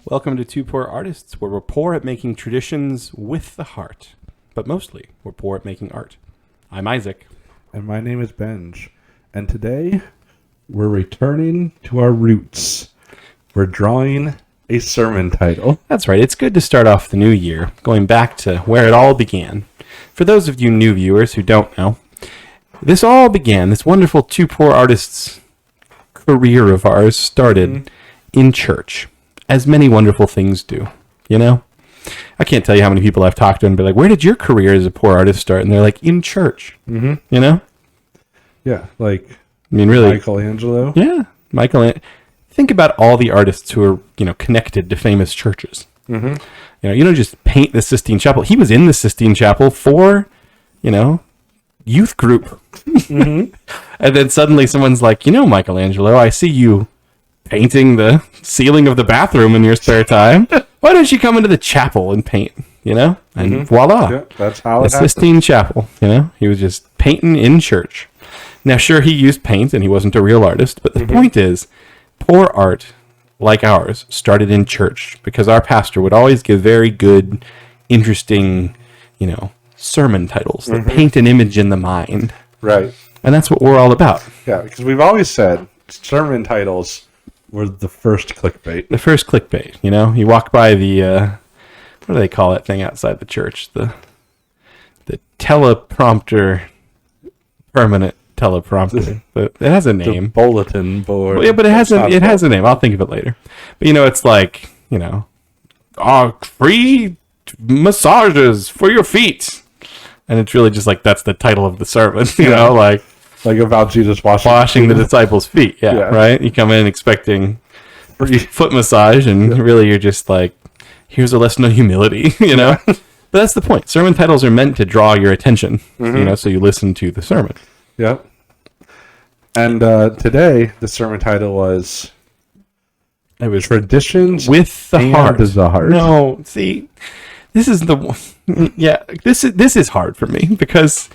Welcome to Two Poor Artists, where we're poor at making traditions with the heart. But mostly, we're poor at making art. I'm Isaac. And my name is Benj. And today, we're returning to our roots. We're drawing a sermon title. That's right, it's good to start off the new year, going back to where it all began. For those of you new viewers who don't know, this all began, this wonderful Two Poor Artists career of ours started in church. As many wonderful things do, you know? I can't tell you how many people I've talked to and be like, where did your career as a poor artist start? And they're like, in church, you know? Yeah, like I mean, really. Michelangelo. Yeah, think about all the artists who are, connected to famous churches. You don't just paint the Sistine Chapel. He was in the Sistine Chapel for, youth group. And then suddenly someone's like, Michelangelo, I see you painting the ceiling of the bathroom in your spare time. Why don't you come into the chapel and paint, And voila. Yeah, that's how the Sistine Chapel, He was just painting in church. Now, sure, he used paint and he wasn't a real artist, but the point is, poor art, like ours, started in church because our pastor would always give very good, interesting, sermon titles that paint an image in the mind. Right. And that's what we're all about. Yeah, because we've always said sermon titles were the first clickbait. The first clickbait, You walk by the, what do they call that thing outside the church? The teleprompter, permanent teleprompter. It has a name. The bulletin board. Well, yeah, but it has a name. I'll think of it later. But, it's like, free massages for your feet. And it's really just like, that's the title of the sermon, like about Jesus washing the disciples' feet. Yeah, right? You come in expecting foot massage, and really you're just like, here's a lesson on humility, But that's the point. Sermon titles are meant to draw your attention, so you listen to the sermon. Yep. And today, the sermon title was... It was Traditions with the Heart. The Heart. No, see, this is this is hard for me because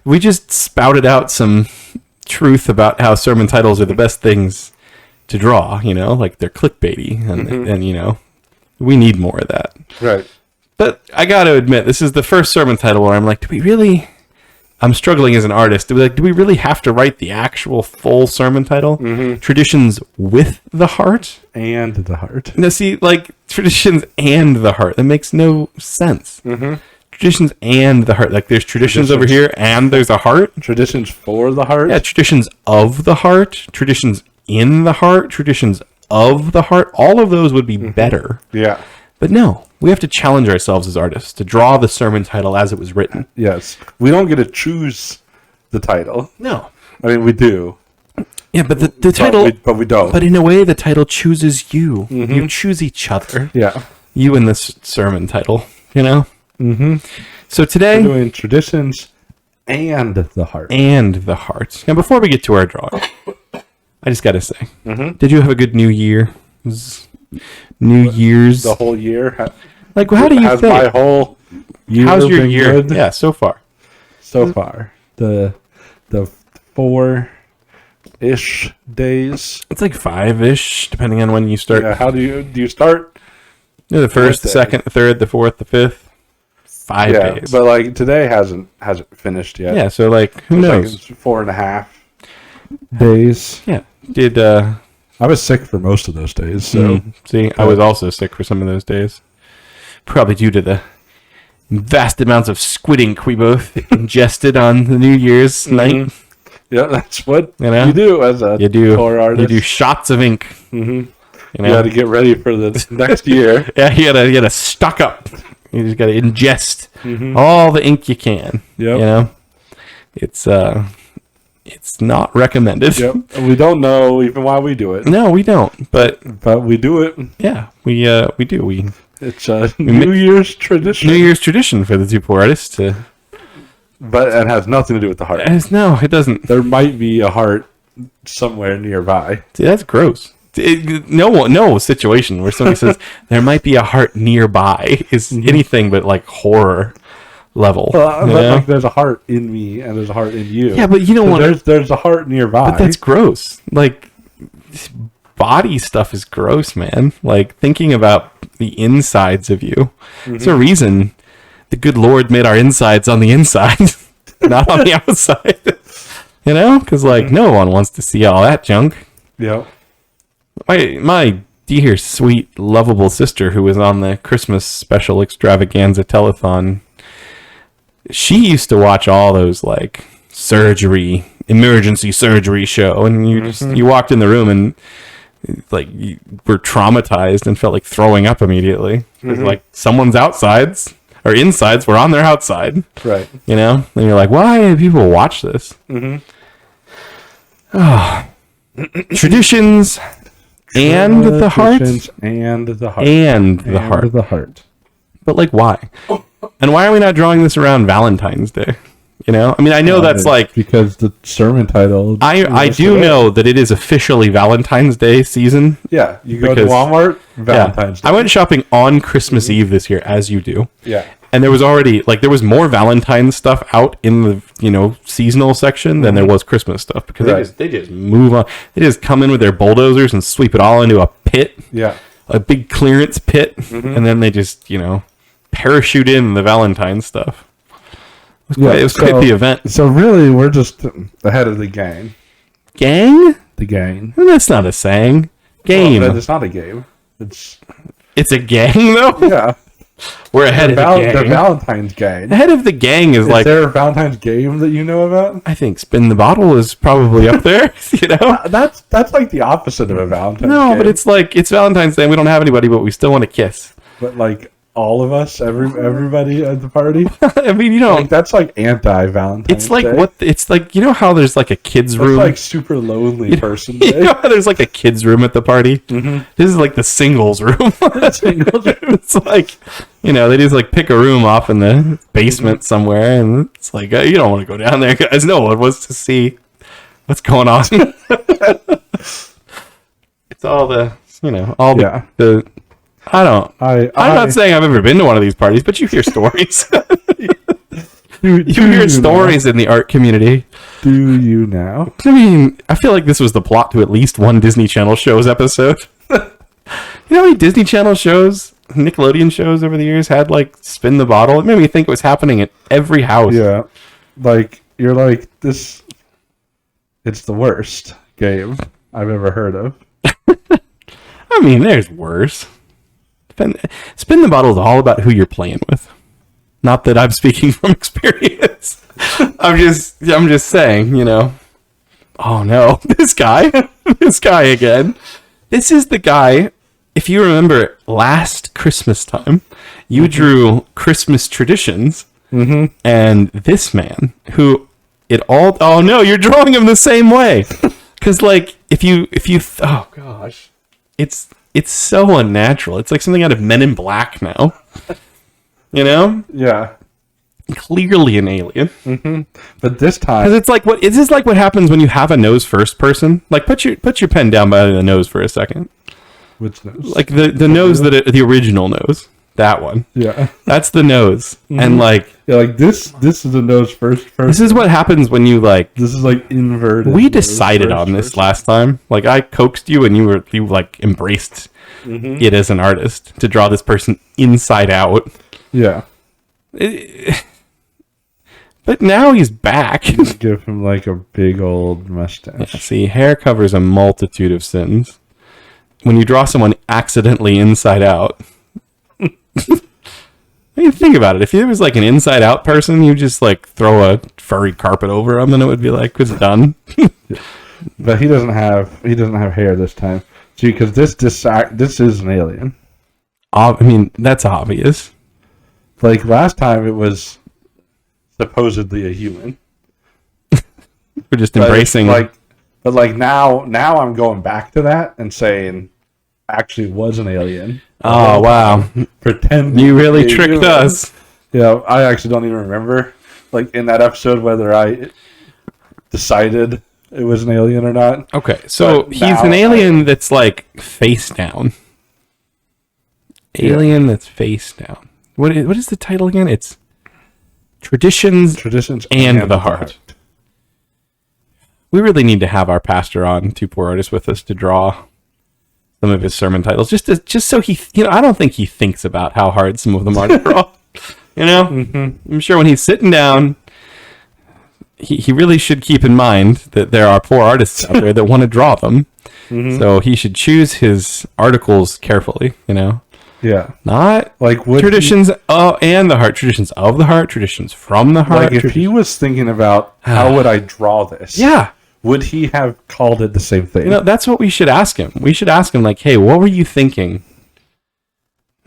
we just spouted out some truth about how sermon titles are the best things to draw, like they're clickbaity and we need more of that. Right. But I got to admit, this is the first sermon title where I'm like, I'm struggling as an artist. Do we really have to write the actual full sermon title? Traditions with the heart? And the heart. No, see, traditions and the heart. That makes no sense. Traditions and the heart. Like, there's traditions over here and there's a heart. Traditions for the heart? Yeah, traditions of the heart. Traditions in the heart. Traditions of the heart. All of those would be better. Yeah. But no, we have to challenge ourselves as artists to draw the sermon title as it was written. Yes. We don't get to choose the title. No. I mean, we do. Yeah, but the title... But we don't. But in a way, the title chooses you. You choose each other. Yeah. You and this sermon title, So today... We're doing traditions and the heart. And the heart. Now, before we get to our drawing, I just got to say, did you have a good New Year? New Year's? The whole year? How do you has think? My whole year How's your been year? good? Yeah, so far. So far. The 4-ish days. It's like 5-ish, depending on when you start. Yeah, how do you start? Yeah, the first, the second, the third, the fourth, the fifth. 5 days. But today hasn't finished yet. Yeah, so who knows? It's 4.5 days. Yeah. Did I was sick for most of those days, so see, I was also sick for some of those days. Probably due to the vast amounts of squid ink we both ingested on the New Year's night. Yeah, that's what you do as a poor artist. You do shots of ink. You got to get ready for the next year. Yeah, you gotta stock up. You just gotta ingest all the ink you can. Yep. It's not recommended. Yep. We don't know even why we do it. No, we don't. But we do it. Yeah, we do. It's a New Year's tradition. New Year's tradition for the Two Poor Artists but it has nothing to do with the heart. No, it doesn't. There might be a heart somewhere nearby. See, that's gross. No situation where somebody says there might be a heart nearby is anything but horror level. There's a heart in me and there's a heart in you. Yeah, but you don't want. There's a heart nearby. But that's gross. Body stuff is gross, man. Thinking about the insides of you. There's a reason the good Lord made our insides on the inside, not on the outside. You know, because like no one wants to see all that junk. Yep. My dear, sweet, lovable sister who was on the Christmas special extravaganza telethon, she used to watch all those like emergency surgery show, and you walked in the room and like you were traumatized and felt like throwing up immediately. Like someone's outsides or insides were on their outside. Right. You know? And you're like, why do people watch this? Traditions and the heart. And the heart. And the heart. The heart. But like, why? And why are we not drawing this around Valentine's Day? You know, I mean, I know that's like because the sermon title. I do know that it is officially Valentine's Day season. Yeah, you go to Walmart. Valentine's Day. I went shopping on Christmas Eve this year, as you do. Yeah, and there was already there was more Valentine's stuff out in the seasonal section than there was Christmas stuff because they just move on. They just come in with their bulldozers and sweep it all into a pit. Yeah, a big clearance pit, and then they just parachute in the Valentine's stuff. It was quite the event. So really, we're just ahead of the game. Gang? The game. That's not a saying. Game. Well, it's not a game. It's a gang, though? Yeah. We're ahead of the gang. The Valentine's gang. Ahead of the gang is like... Is there a Valentine's game that you know about? I think Spin the Bottle is probably up there, That's like the opposite of a Valentine's game. No, but it's Valentine's Day and we don't have anybody, but we still want to kiss. But like... all of us, everybody at the party. I mean, that's like anti-Valentine's. It's like Day. It's like how there's like a kids room. It's like super lonely person. Day. You know how there's like a kids room at the party. This is like the singles room. It's like they just like pick a room off in the basement somewhere, and it's like you don't want to go down there, guys. No one wants to see what's going on. It's all the the. I'm not saying I've ever been to one of these parties, but you hear stories. you hear stories in the art community. Do you now? I mean, I feel like this was the plot to at least one Disney Channel shows episode. You know how many Disney Channel shows, Nickelodeon shows over the years had like Spin the Bottle? It made me think it was happening at every house. Yeah. Like, you're like, this... It's the worst game I've ever heard of. I mean, there's worse. Spin the Bottle is all about who you're playing with. Not that I'm speaking from experience. I'm just saying, Oh no, this guy again. This is the guy. If you remember last Christmas time, you drew Christmas traditions, and this man who oh no, you're drawing him the same way. Because if you oh gosh, it's so unnatural. It's like something out of Men in Black now. Yeah. Clearly an alien. But this time... Because it's like, is this like what happens when you have a nose first person? Like, put your pen down by the nose for a second. Which nose? Like the nose the original nose. That one. Yeah. That's the nose. And this is the nose first person. This is what happens when you This is like inverted. We decided on this last time. Like I coaxed you and you embraced it as an artist to draw this person inside out. Yeah. But now he's back. Give him like a big old mustache. Yeah, see, hair covers a multitude of sins. When you draw someone accidentally inside out... I mean, think about it. If it was like an inside out person, you just like throw a furry carpet over him and it would be like, it's done. But he doesn't have hair this time. See, because this is an alien. I mean, that's obvious. Like last time it was supposedly a human. We're just embracing but now I'm going back to that and saying actually was an alien. Oh wow. Pretend you really tricked us. Yeah, I actually don't even remember like in that episode whether I decided it was an alien or not. Okay, so he's an alien that's like face down. Alien that's face down. What is the title again? It's Traditions and the Heart. We really need to have our pastor on, Two Poor Artists, with us to draw some of his sermon titles, just so he, I don't think he thinks about how hard some of them are to draw. I'm sure when he's sitting down, he really should keep in mind that there are poor artists out there that want to draw them. So he should choose his articles carefully, Yeah. Not like traditions and the heart, traditions of the heart, traditions from the heart. Like if he was thinking about how would I draw this? Yeah. Would he have called it the same thing? That's what we should ask him. We should ask him, like, hey, what were you thinking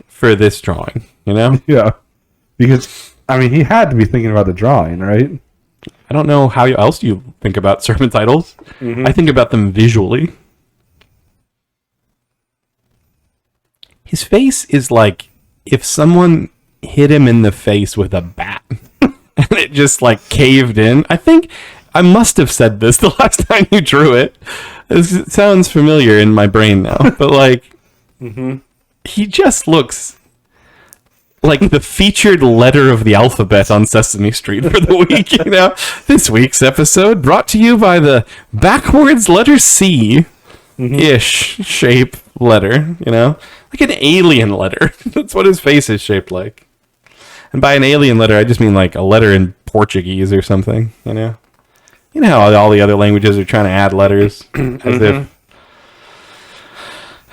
for this drawing? Yeah. Because, he had to be thinking about the drawing, right? I don't know how else you think about sermon titles. I think about them visually. His face is like if someone hit him in the face with a bat and it just like caved in. I think I must have said this the last time you drew it. It sounds familiar in my brain now, but like he just looks like the featured letter of the alphabet on Sesame Street for the week. This week's episode brought to you by the backwards letter C ish shape letter, like an alien letter. That's what his face is shaped like. And by an alien letter, I just mean like a letter in Portuguese or something, You know how all the other languages are trying to add letters as if.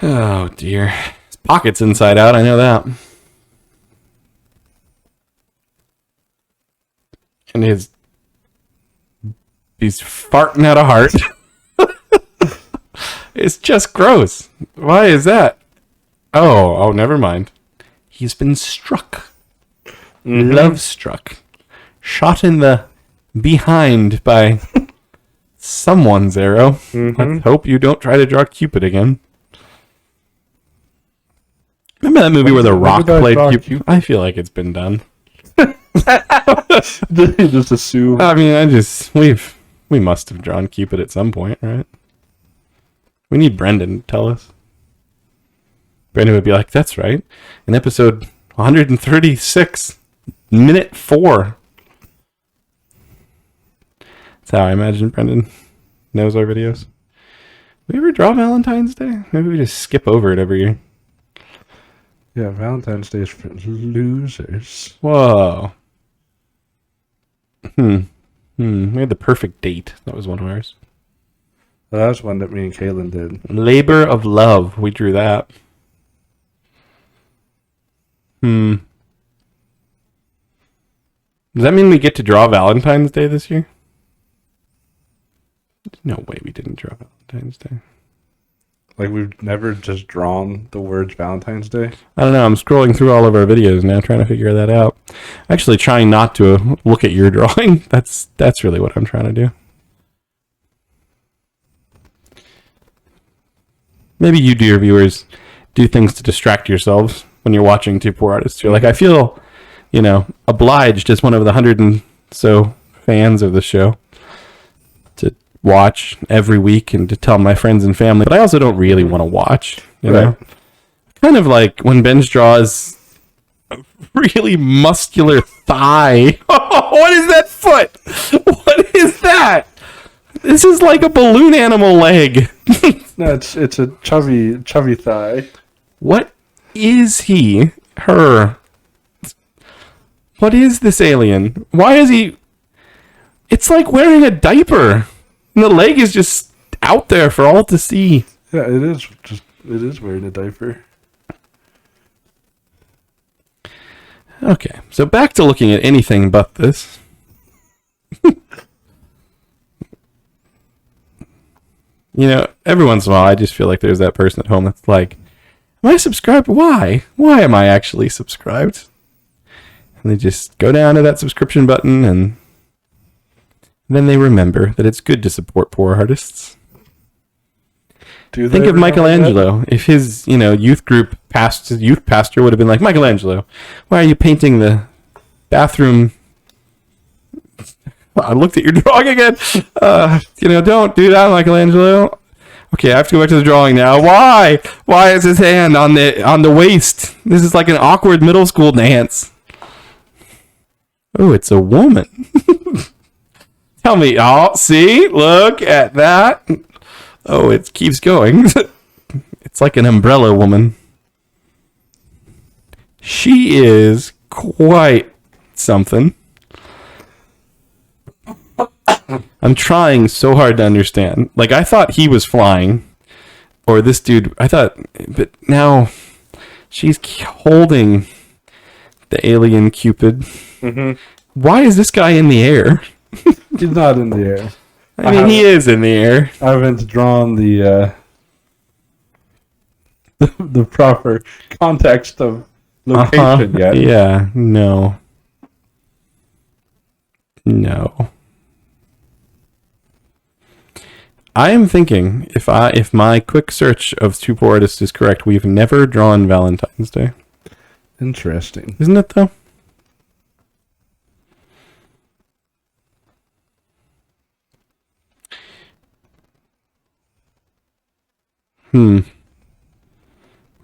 Oh dear. His pocket's inside out, I know that. And he's farting out a heart. It's just gross. Why is that? Oh, never mind. He's been struck. Love struck. Shot in the behind by someone's arrow. Let's hope you don't try to draw Cupid again. Remember that movie where The Rock played Cupid? I feel like it's been done. Just assume. We must have drawn Cupid at some point, right? We need Brendan to tell us. Brendan would be like, that's right. In episode 136, minute 4. That's how I imagine Brendan knows our videos. We ever draw Valentine's Day? Maybe we just skip over it every year. Yeah, Valentine's Day is for losers. Whoa. We had the perfect date. That was one of ours. Well, that was one that me and Kaylin did. Labor of Love. We drew that. Does that mean we get to draw Valentine's Day this year? There's no way we didn't draw Valentine's Day. Like we've never just drawn the words Valentine's Day? I don't know. I'm scrolling through all of our videos now trying to figure that out. Actually trying not to look at your drawing. That's really what I'm trying to do. Maybe you, dear viewers, do things to distract yourselves when you're watching two poor artists. You're like, I feel, obliged as one of the 100 and so fans of the show to watch every week and to tell my friends and family. But I also don't really want to watch, you know? Kind of like when Benj draws a really muscular thigh. What is that foot? What is that? This is like a balloon animal leg. No, it's a chubby thigh. What is he? Her? What is this alien? Why is he? It's like wearing a diaper. And the leg is just out there for all to see. Yeah, it is wearing a diaper. Okay, so back to looking at anything but this. Every once in a while, I just feel like there's that person at home that's like, am I subscribed? Why? Why am I actually subscribed? And they just go down to that subscription button and then they remember that it's good to support poor artists. Think of Michelangelo. If his, youth pastor would have been like, Michelangelo, why are you painting the bathroom? I looked at your drawing again. Don't do that, Michelangelo. Okay, I have to go back to the drawing now. Why? Why is his hand on the waist? This is like an awkward middle school dance. Oh, it's a woman. Tell me. Oh, see? Look at that. Oh, it keeps going. It's like an umbrella woman. She is quite something. I'm trying so hard to understand. Like, I thought he was flying. Or this dude, I thought, but now she's holding the alien Cupid. Mm-hmm. Why is this guy in the air? He's not in the air. I mean, he is in the air. I haven't drawn the proper context of location yet. Yeah, no. I am thinking, if my quick search of Super Artist is correct, we've never drawn Valentine's Day. Interesting. Isn't it, though? We've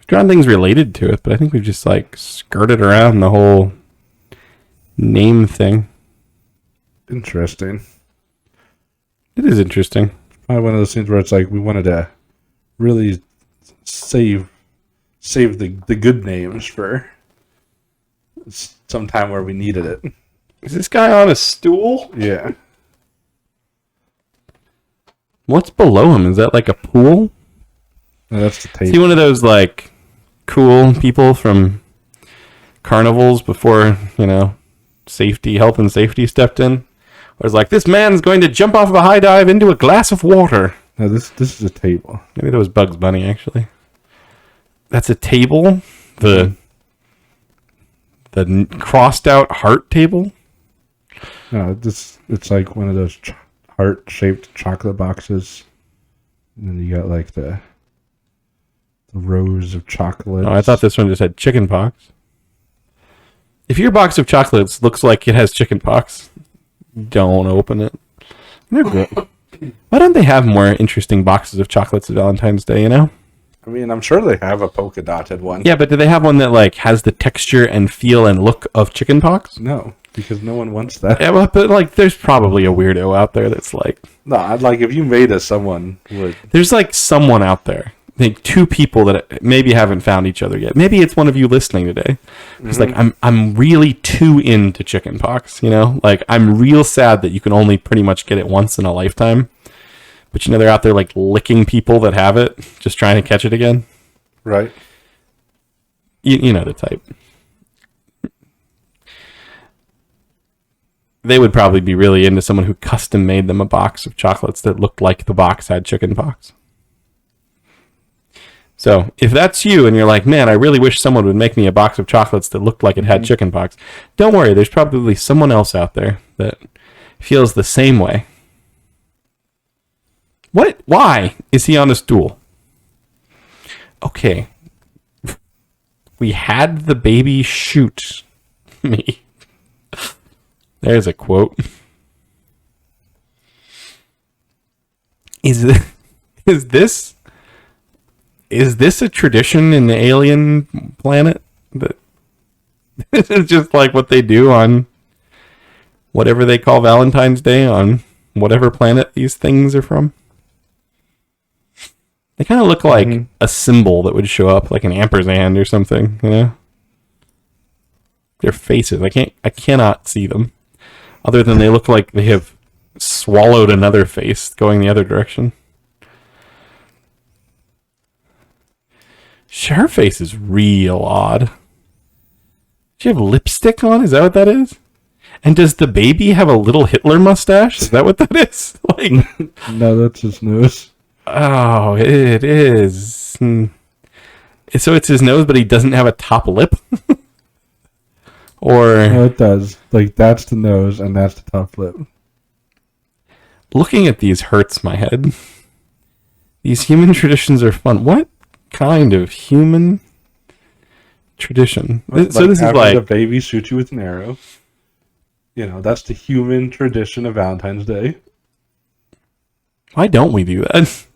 drawn things related to it, but I think we've just, like, skirted around the whole name thing. Interesting. It is interesting. Probably one of those things where it's like we wanted to really save the good names for some time where we needed it. Is this guy on a stool? Yeah. What's below him? Is that like a pool? No, that's the tape. Is he one of those, like, cool people from carnivals before, health and safety stepped in? Where it's like, this man's going to jump off of a high dive into a glass of water. No, this is a table. Maybe that was Bugs Bunny, actually. That's a table? The crossed out heart table? No, it's like one of those heart-shaped chocolate boxes. And then you got, like, the rows of chocolates. Oh, I thought this one just had chicken pox. If your box of chocolates looks like it has chicken pox, don't open it. They're great. Why don't they have more interesting boxes of chocolates at Valentine's Day, I mean, I'm sure they have a polka dotted one. Yeah, but do they have one that, like, has the texture and feel and look of chicken pox? No, because no one wants that. Yeah, but, like, there's probably a weirdo out there that's like... No, I'd like, if you made us, someone would... There's, like, someone out there. I think two people that maybe haven't found each other yet. Maybe it's one of you listening today. It's like, I'm really too into chicken pox, Like, I'm real sad that you can only pretty much get it once in a lifetime. But, they're out there, like, licking people that have it, just trying to catch it again. Right. You know the type. They would probably be really into someone who custom made them a box of chocolates that looked like the box had chicken pox. So, if that's you and you're like, man, I really wish someone would make me a box of chocolates that looked like it had chicken pox, don't worry, there's probably someone else out there that feels the same way. What? Why is he on a stool? Okay. We had the baby shoot me. There's a quote. Is this a tradition in the alien planet? That this is just like what they do on whatever they call Valentine's Day on whatever planet these things are from? They kind of look like a symbol that would show up, like an ampersand or something, Their faces, I cannot see them. Other than they look like they have swallowed another face going the other direction. Her face is real odd. Does she have lipstick on? Is that what that is? And does the baby have a little Hitler mustache? Is that what that is? Like, no, that's his nose. Oh, it is. So it's his nose, but he doesn't have a top lip? Or... No, it does. Like, that's the nose, and that's the top lip. Looking at these hurts my head. These human traditions are fun. What kind of human tradition? Like, so this is like... the baby shoots you with an arrow. That's the human tradition of Valentine's Day. Why don't we do that?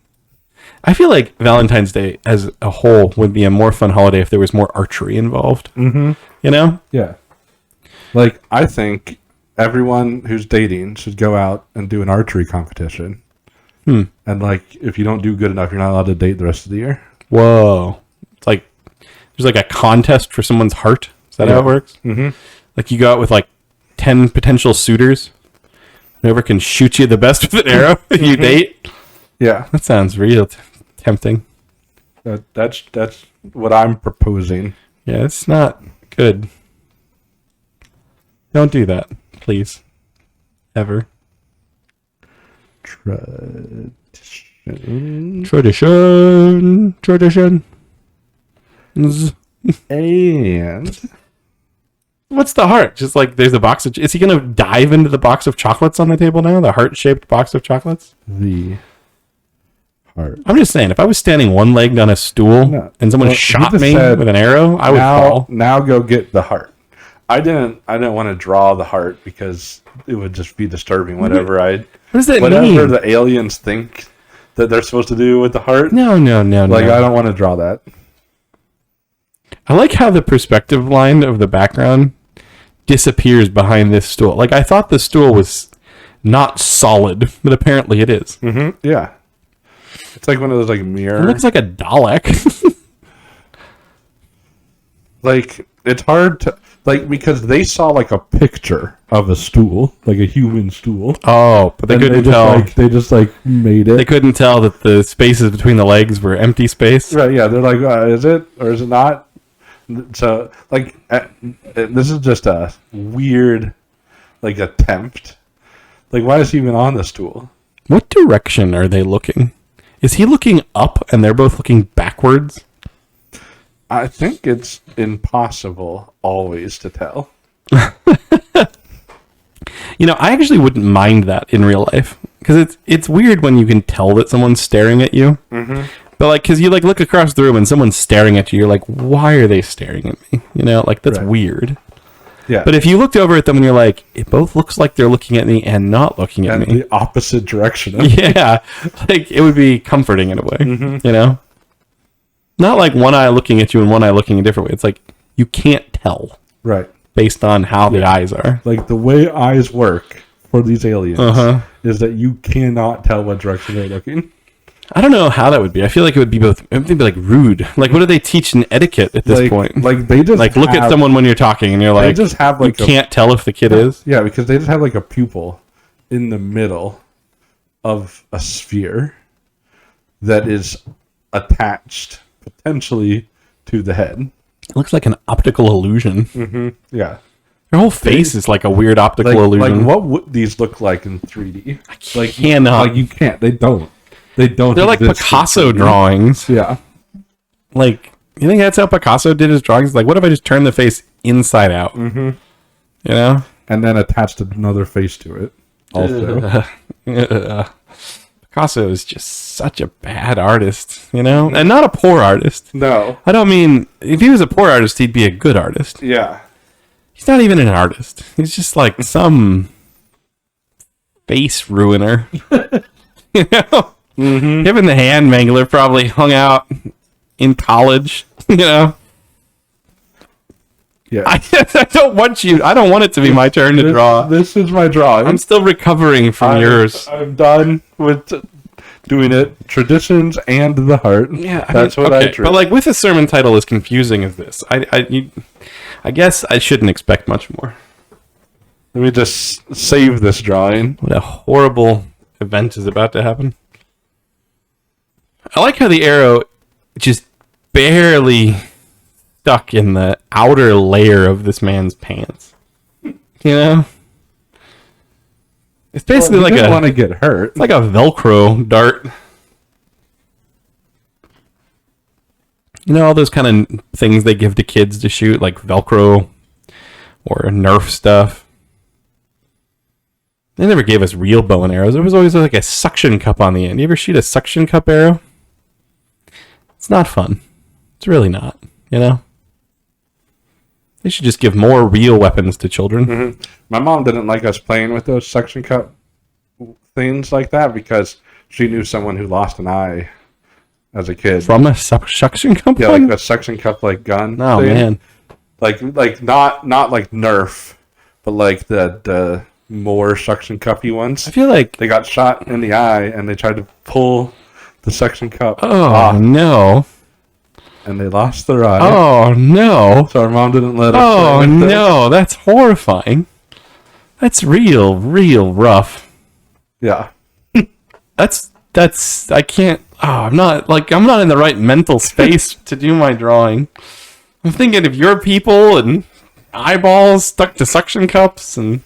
I feel like Valentine's Day as a whole would be a more fun holiday if there was more archery involved. Mm-hmm. Yeah. Like, I think everyone who's dating should go out and do an archery competition. And, like, if you don't do good enough, you're not allowed to date the rest of the year. Whoa. It's like there's like a contest for someone's heart. Is that how it works? Mm-hmm. Like you go out with like 10 potential suitors. Whoever can shoot you the best with an arrow, you date. Yeah. That sounds real tempting. That's what I'm proposing. Yeah, it's not good. Don't do that, please. Ever. Tradition. And What's the heart? Just like there's a box of... Is he going to dive into the box of chocolates on the table now? The heart-shaped box of chocolates? the heart. I'm just saying, if I was standing one-legged on a stool and someone shot me with an arrow, I would fall. Now go get the heart. I didn't want to draw the heart because it would just be disturbing. Whatever What does that whatever mean? the aliens think that they're supposed to do with the heart. No. Like I don't want to draw that. I like how the perspective line of the background disappears behind this stool. Like, I thought the stool was not solid, but apparently it is. Mm-hmm. Yeah. It's like one of those like mirror. It looks like a Dalek. Like it's hard to like because they saw like a picture of a stool, like a human stool. Oh, but they couldn't tell. They just made it. They couldn't tell that the spaces between the legs were empty space. Right? Yeah. They're like, is it or is it not? So this is just a weird attempt. Like, why is he even on the stool? What direction are they looking? Is he looking up and they're both looking backwards? I think it's impossible always to tell. I actually wouldn't mind that in real life because it's weird when you can tell that someone's staring at you. Mm-hmm. But because you look across the room and someone's staring at you, you're like, why are they staring at me? That's right. Weird. Yeah. But if you looked over at them and you're like, it both looks like they're looking at me and not looking at me. The opposite direction. Yeah. It would be comforting in a way. Mm-hmm. Not like one eye looking at you and one eye looking a different way. It's like you can't tell. Right. Based on how the eyes are. Like the way eyes work for these aliens is that you cannot tell what direction they're looking. I don't know how that would be. I feel like it would be both. It would be rude. What do they teach in etiquette at this point? Like they just look at someone when you're talking and you're like, they just have you can't tell if the kid is. Yeah, because they just have a pupil in the middle of a sphere that is attached potentially to the head. It looks like an optical illusion. Mm-hmm. Yeah. Your whole face is like a weird optical illusion. What would these look like in 3D? I cannot. You can't. They don't. They don't. They're like Picasso drawings. Yeah. You think that's how Picasso did his drawings? What if I just turn the face inside out? Mm-hmm. And then attached another face to it. Also. Picasso is just such a bad artist, and not a poor artist. No. I don't mean, if he was a poor artist, he'd be a good artist. Yeah. He's not even an artist. He's just like some face ruiner. Mm-hmm. Him and the hand mangler probably hung out in college, Yeah. I don't want it to be my turn to draw. This is my drawing. I'm still recovering from yours. I'm done with doing it. Traditions and the heart. Yeah, that's what I drew. But with a sermon title as confusing as this, I guess I shouldn't expect much more. Let me just save this drawing. What a horrible event is about to happen. I like how the arrow just barely stuck in the outer layer of this man's pants. It's basically I don't want to get hurt. It's like a Velcro dart. All those kind of things they give to kids to shoot, like Velcro or Nerf stuff. They never gave us real bow and arrows. There was always a suction cup on the end. You ever shoot a suction cup arrow? It's not fun. It's really not, They should just give more real weapons to children. Mm-hmm. My mom didn't like us playing with those suction cup things like that because she knew someone who lost an eye as a kid. From a suction cup? Yeah, like a suction cup gun. Oh, thing. man. Like not like Nerf, but like the more suction cuppy ones. I feel like they got shot in the eye and they tried to pull the suction cup off. off. No. and they lost their eye. Oh no! So our mom didn't let us. Oh play with it. no! That's horrifying. That's real rough. Yeah. That's I can't. Oh, I'm not in the right mental space to do my drawing. I'm thinking of your people and eyeballs stuck to suction cups and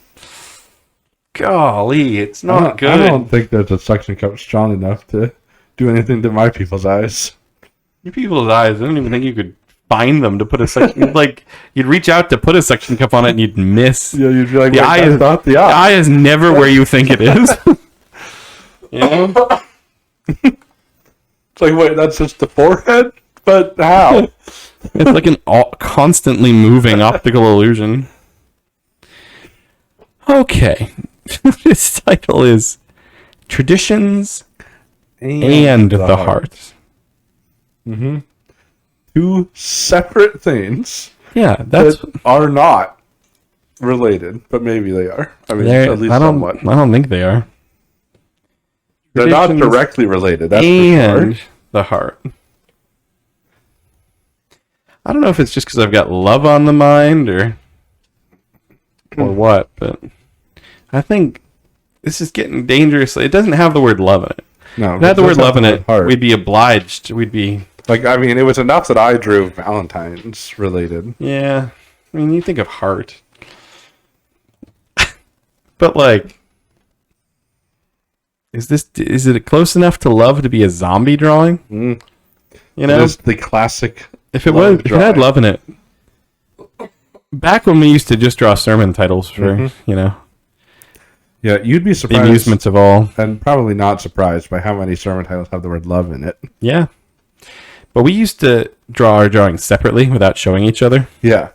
golly, it's not good. I don't think there's a suction cup strong enough to do anything to my people's eyes. Your people's eyes, I don't even think you could find them to put a suction like you'd reach out to put a suction cup on it and you'd miss. Yeah, you'd be like, The wait, eye that's is not the the eye. eye is never where you think it is. You know? It's like, wait, that's just the forehead? But how? It's like an constantly moving optical illusion. Okay. This title is Traditions and the Heart. Mm-hmm. Two separate things Yeah, that's that are not related, but maybe they are. I mean, at least I somewhat. don't think they are. They're not Traditions directly related, that's and for sure. the heart. I don't know if it's just because I've got love on the mind or what, but I think this is getting dangerous. It doesn't have the word love in it. No, If it had the word love in it, heart. we'd be obliged. We'd be, Like, I mean, it was enough that I drew Valentine's related. yeah. I mean, you think of heart. But, like, is it close enough to love to be a zombie drawing? Mm. You know? It is the classic. If it love was, if it had drawing. love in it, back when we used to just draw sermon titles for, you know, Yeah, you'd be the surprised, amusements of all. and probably not surprised by how many sermon titles have the word love in it. Yeah. But we used to draw our drawings separately without showing each other. Yeah.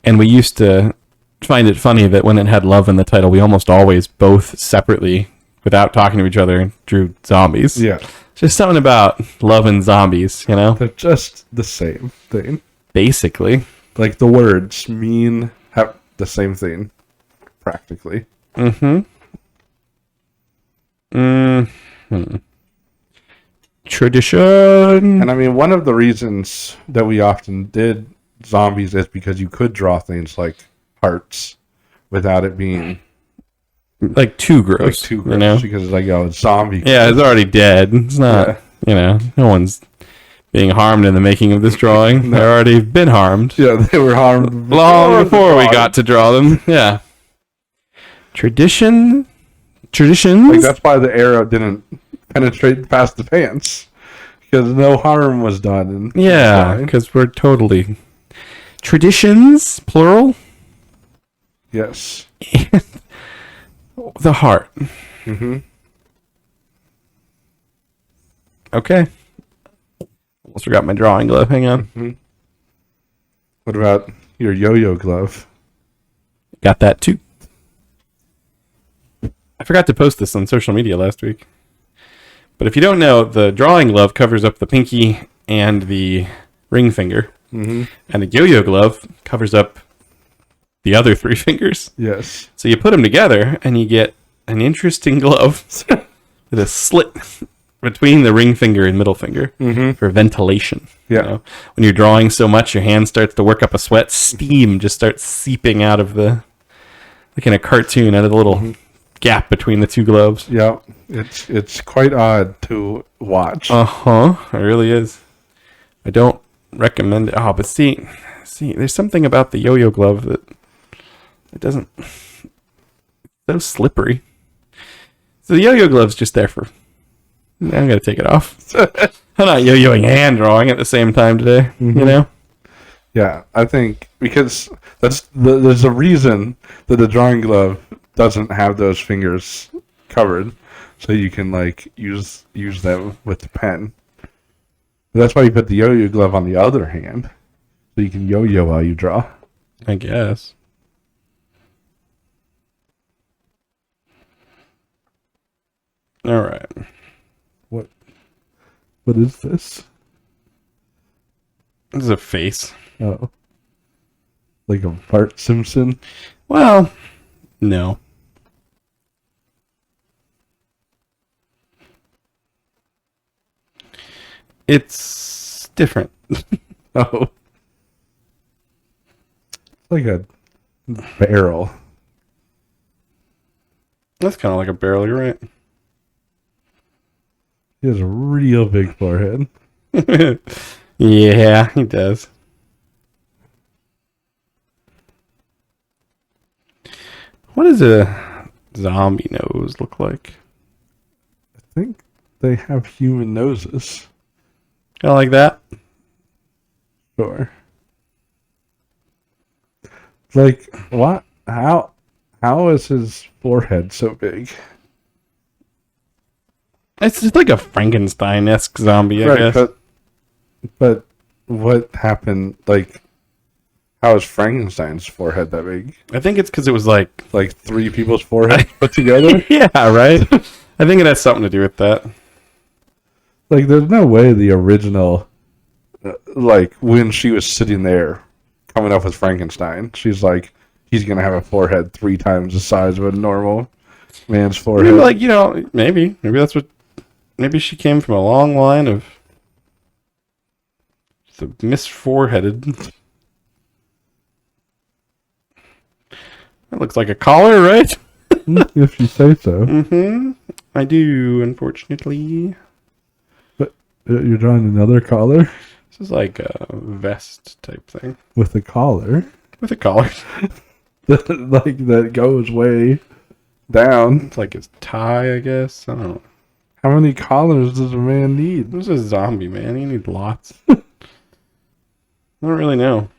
And we used to find it funny that when it had love in the title, we almost always both separately, without talking to each other, drew zombies. Yeah. Just something about love and zombies, you know? They're just the same thing. Basically. Like, the words have the same thing, practically. Mm-hmm. Mm-hmm. Tradition. And I mean, one of the reasons that we often did zombies is because you could draw things like hearts without it being Like too gross. like too gross. You know? Because it's like, oh, it's zombie. Yeah, it's already dead. It's not, Yeah. you know, no one's being harmed in the making of this drawing. They've already been harmed. Yeah, they were harmed Long before we the got to draw them. Yeah. Traditions? Like, that's why the arrow didn't penetrate past the pants. Because no harm was done. Yeah, because we're totally... Traditions, plural? Yes. The heart. Mm-hmm. Okay. Almost forgot my drawing glove. Hang on. What about your yo-yo glove? Got that too. I forgot to post this on social media last week. But if you don't know, the drawing glove covers up the pinky and the ring finger. Mm-hmm. And the yo-yo glove covers up the other three fingers. Yes. So you put them together and you get an interesting glove with a slit between the ring finger and middle finger for ventilation. Yeah. You know? When you're drawing so much, your hand starts to work up a sweat. Steam just starts seeping out of the, like in a cartoon, out of the little gap between the two gloves. Yeah. It's quite odd to watch. Uh-huh. It really is. I don't recommend it. Oh, but see, there's something about the yo-yo glove that it doesn't... It's so slippery. So the yo-yo glove's just there for... I'm going to take it off. I'm not yo-yoing and drawing at the same time today, you know? Yeah, I think because there's a reason that the drawing glove doesn't have those fingers covered, so you can like use them with the pen. That's why you put the yo-yo glove on the other hand, so you can yo-yo while you draw. I guess. All right. What is this? This is a face. Oh, like a Bart Simpson. Well, no. It's different. Oh. It's like a barrel. That's kind of like a barrel, you're right. He has a real big forehead. Yeah, he does. What does a zombie nose look like? I think they have human noses. Kind of like that? Sure. Like, what? How is his forehead so big? It's just like a Frankenstein-esque zombie, I guess. But what happened? Like, how is Frankenstein's forehead that big? I think it's because it was like... Like 3 people's foreheads put together? Yeah, right? I think it has something to do with that. Like, there's no way the original, like, when she was sitting there coming up with Frankenstein, she's like, he's going to have a forehead 3 times the size of a normal man's forehead. Maybe, like, you know, maybe that's what... Maybe she came from a long line of the Miss-Foreheaded. That looks like a collar, right? If you say so. Mm-hmm. I do, unfortunately. But you're drawing another collar? This is like a vest type thing. With a collar? With a collar. Like, that goes way down. It's like his tie, I guess. I don't know. How many collars does a man need? This is a zombie, man. You need lots. I don't really know.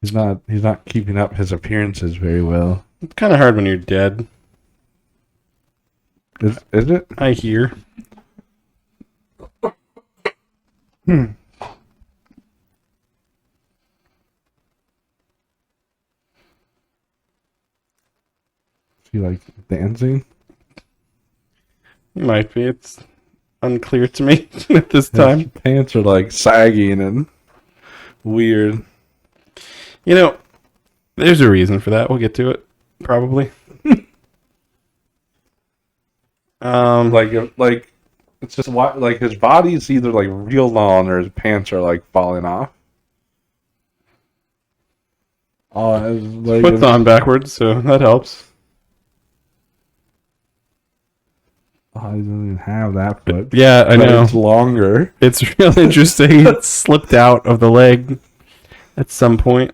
He's not keeping up his appearances very well. It's kind of hard when you're dead. Is it? I hear. Is he like dancing? It might be. It's unclear to me at this His time. pants are like sagging and weird. You know, there's a reason for that. We'll get to it, probably. Like it's just like his body's either like real long or his pants are like falling off. Oh, it's like Foot's on backwards, so that helps. Oh, he doesn't even have that foot. Yeah, I But know. it's longer. It's real interesting. It slipped out of the leg at some point.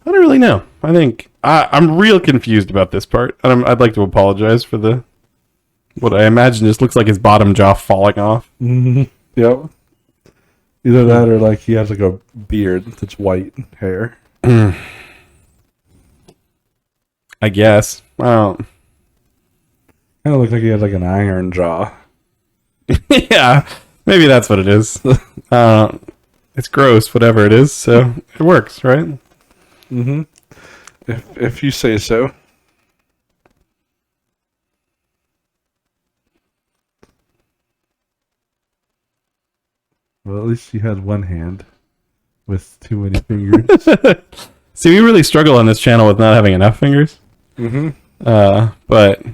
I don't really know. I think I'm real confused about this part. I'd like to apologize for what I imagine just looks like his bottom jaw falling off. Mm-hmm. Yep. Either that or like he has like a beard that's white hair. I guess. I don't. Kind of looks like he has like an iron jaw. Yeah, maybe that's what it is. It's gross, whatever it is. So it works, right? Mm-hmm. If you say so. Well, at least he has one hand with too many fingers. See, we really struggle on this channel with not having enough fingers. Mm-hmm. But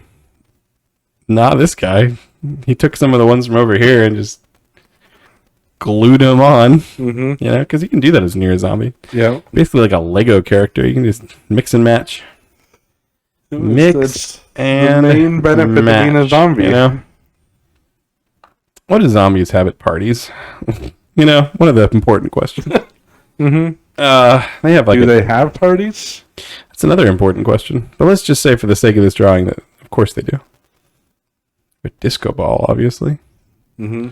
not this guy. He took some of the ones from over here and just glued them on. Mm-hmm. You know, because you can do that as near a zombie. Yeah. Basically like a Lego character. You can just mix and match. Mix and the main benefit match, of being a zombie. You know? What do zombies have at parties? You know, one of the important questions. Mm-hmm. They have like Do they have parties? That's another important question. But let's just say for the sake of this drawing that of course they do. A disco ball, obviously. Mm-hmm.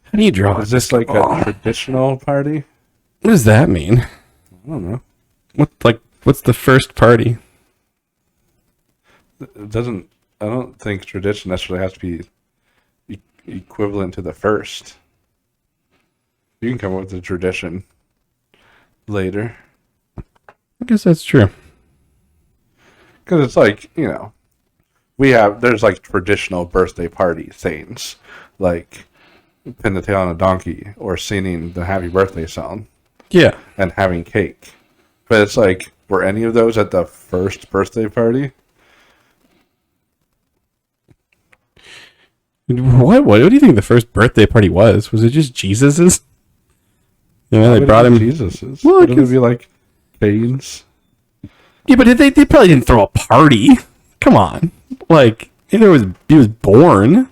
How do you draw? Is this like a traditional party? What does that mean? I don't know. What's the first party? It doesn't. I don't think tradition necessarily has to be equivalent to the first. You can come up with a tradition later. I guess that's true. Because it's like, you know, there's like traditional birthday party things, like pin the tail on a donkey or singing the happy birthday song Yeah. and having cake. But it's like, were any of those at the first birthday party? What do you think the first birthday party was? Was it just Jesus's? You know, they brought him. Jesus's. Well, Wouldn't it be like Cane's? Yeah, but they probably didn't throw a party. Come on, like he was born,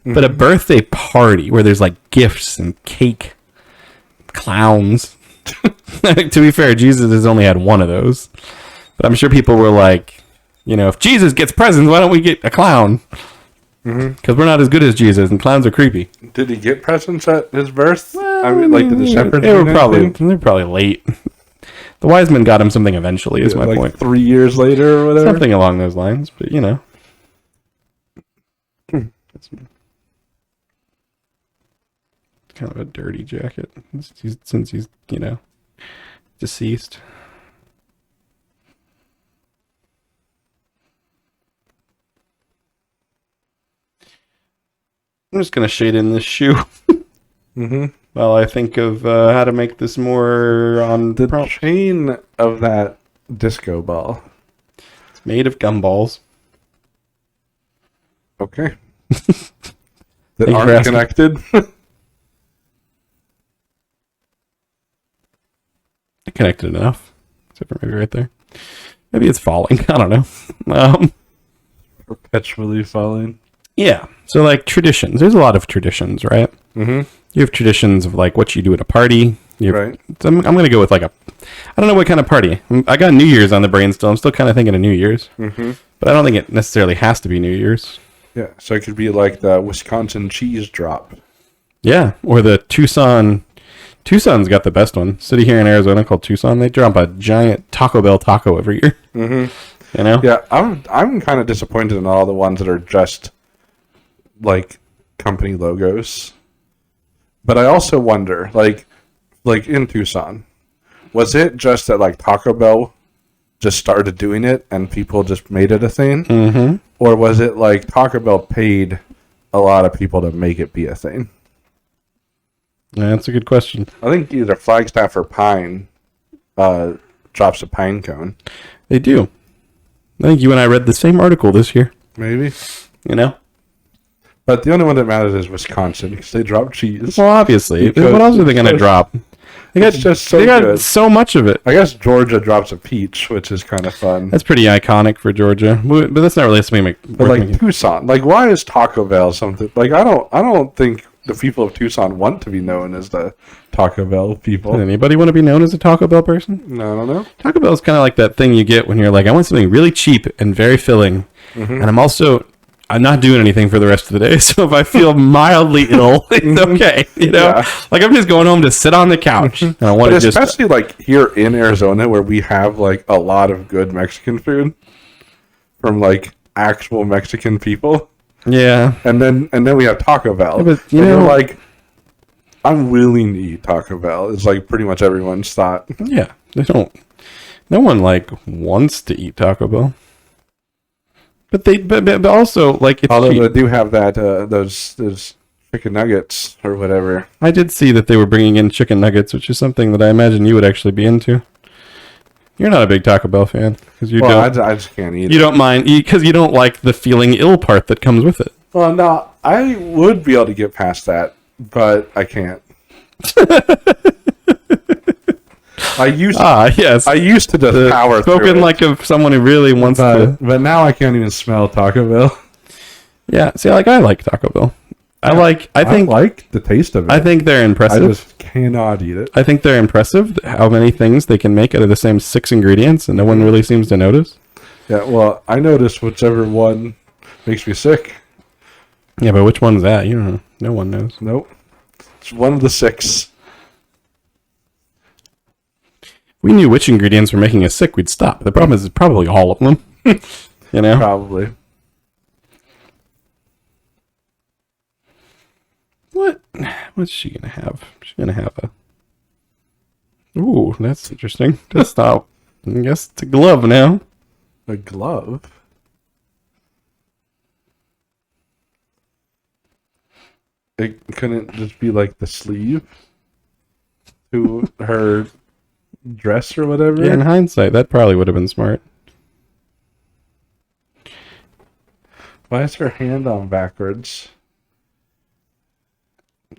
but a birthday party where there's like gifts and cake, clowns. To be fair, Jesus has only had one of those, but I'm sure people were like, you know, if Jesus gets presents, why don't we get a clown? Because we're not as good as Jesus, and clowns are creepy. Did he get presents at his birth? Well, I mean, like, did the shepherds? They were probably late. The wise men got him something eventually. Is my like point. 3 years later or whatever. Something along those lines, but you know. It's kind of a dirty jacket since he's you know deceased. I'm just gonna shade in this shoe while I think of how to make this more on The prompt. chain of that disco ball. It's made of gumballs. Okay. Thank That you for aren't asking. connected. I connected enough, except for maybe right there. Maybe it's falling. I don't know. Perpetually falling. Yeah. So like traditions. There's a lot of traditions, right? Mm-hmm. You have traditions of like what you do at a party. Right. So I'm going to go with like I don't know what kind of party. I got New Year's on the brain still. I'm still kind of thinking of New Year's. Mm-hmm. But I don't think it necessarily has to be New Year's. Yeah. So it could be like the Wisconsin cheese drop. Yeah. Or the Tucson. Tucson's got the best one. City here in Arizona called Tucson. They drop a giant Taco Bell taco every year. Mm-hmm. You know? Yeah. I'm kind of disappointed in all the ones that are just like company logos. But I also wonder, like in Tucson, was it just that like Taco Bell just started doing it and people just made it a thing? Mm-hmm. Or was it like Taco Bell paid a lot of people to make it be a thing? Yeah, that's a good question. I think either Flagstaff or Pine drops a pine cone. They do. I think you and I read the same article this year. Maybe. You know? But the only one that matters is Wisconsin because they drop cheese. Well, obviously. Because What else are they going to it's drop? They got it's just so they got good. so much of it. I guess Georgia drops a peach, which is kind of fun. That's pretty iconic for Georgia, but that's not really something. But like Tucson, like why is Taco Bell something? Like I don't think the people of Tucson want to be known as the Taco Bell people. Does anybody want to be known as a Taco Bell person? No, I don't know. Taco Bell is kind of like that thing you get when you're like, I want something really cheap and very filling, and I'm not doing anything for the rest of the day. So if I feel mildly ill, it's okay. You know, Yeah. like I'm just going home to sit on the couch, and I want But to just. especially like here in Arizona, where we have like a lot of good Mexican food from like actual Mexican people. Yeah, And then we have Taco Bell. Yeah, but, you And know- you're like, I'm willing to eat Taco Bell. It's like pretty much everyone's thought. yeah. They don't. No one like wants to eat Taco Bell, but also like it's Although cheap. they do have that those chicken nuggets or whatever. I did see that they were bringing in chicken nuggets, which is something that I imagine you would actually be into. You're not a big Taco Bell fan because you Well, don't. I just can't eat You it. don't mind because you don't like the feeling ill part that comes with it. Well, no, I would be able to get past that, but I can't. Yes. I used to just power through Spoken it, like of someone who really wants to. but now I can't even smell Taco Bell. Yeah. See, I like Taco Bell. I think like the taste of it. I think they're I impressive. just cannot eat it. I think they're impressive how many things they can make out of the same 6 ingredients, and no one really seems to notice. Yeah, well, I notice whichever one makes me sick. Yeah, but which one's that? You don't know. No one knows. Nope. It's one of the 6. We knew which ingredients were making us sick, we'd stop. The problem is it's probably all of them. You know? Probably. What's she gonna have? She's gonna have a. Ooh, that's interesting. That's not. I guess it's a glove now. A glove? it couldn't just be like the sleeve to her dress or whatever. Yeah, in hindsight, that probably would have been smart. Why is her hand on backwards?